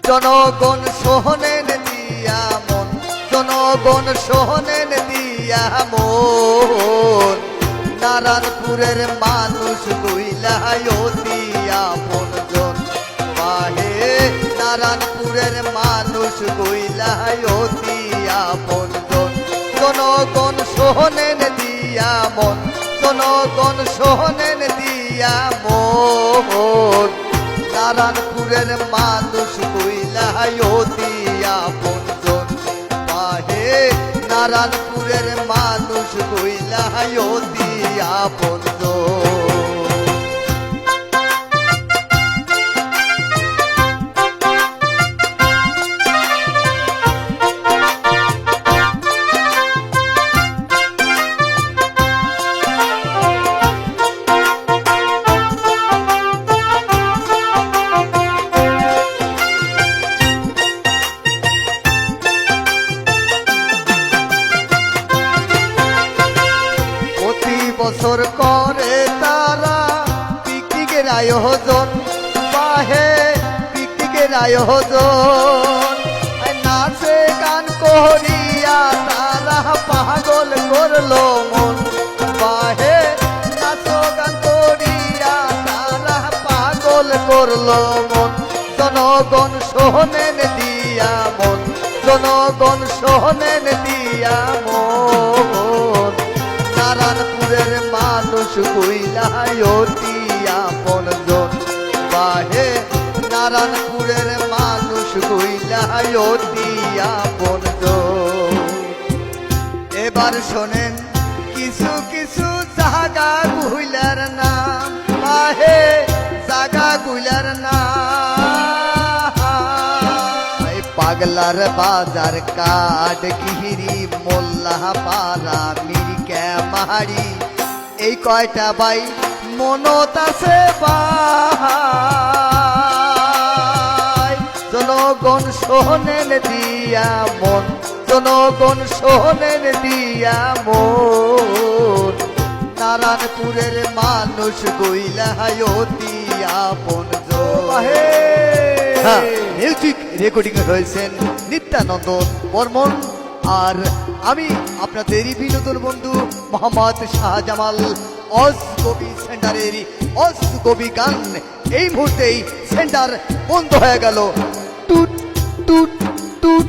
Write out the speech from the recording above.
জনগণ সোহনেন দিয়া মন, জনগণ সোহনেন দিয়া মন, নারায়ণপুরের মানুষ কইলাই অতি আপনজন, বাহে নারায়ণপুরের মানুষ কইলাই অতি আপনজন। জনগণ সোহনেন দিয়া মন, জনগণ সোহনেন দিয়া মন, নারায়ণপুরের মানুষ কইলাই অতি আপনজন, বাহে নারায়ণপুরের মানুষ কইলাই অতি আপনজন। বছর করে তারা পিকনিকের আয়োজন, বাহে পিকনিকের আয়োজন, নাচে গান করিয়া তারা পাগল করলো মন, বাহে নাচো গান করিয়া তারা পাগল করলো মন। জনগণ সোহনেন দিয়া মন, জনগণ সোহনেন দিয়া মন, নারায়ণপুরের মানুষ কইলাই অতি আপনজন, বাহে নারায়ণপুরের মানুষ কইলাই অতি আপনজন। এবার শোনেন কিছু কিছু জাগা গুইলার নাম, বাহে জাগা গুইলার নাম, পাগলার বাজার, কাঠ গিরি, মোল্লা পাড়া, মিরিকা মাহারি, এই কয়টা বাই মনত আছে ভাই। জনগণ সোহনেন দিয়া মন, জনগণ সোহনেন দিয়া মন, নারায়ণপুরের মানুষ কইলাই অতি আপনজন। মিউজিক রেকর্ডিং হয়েছেন নিত্যানন্দ বর্মন, আর আমি আপনাদেরই বিনোদন বন্ধু মোহাম্মদ শাহজামাল। অজ কবি সেন্টারের অজ কবি গান এই মুহূর্তেই সেন্টার বন্ধ হয়ে গেল। টুট টুট টুট।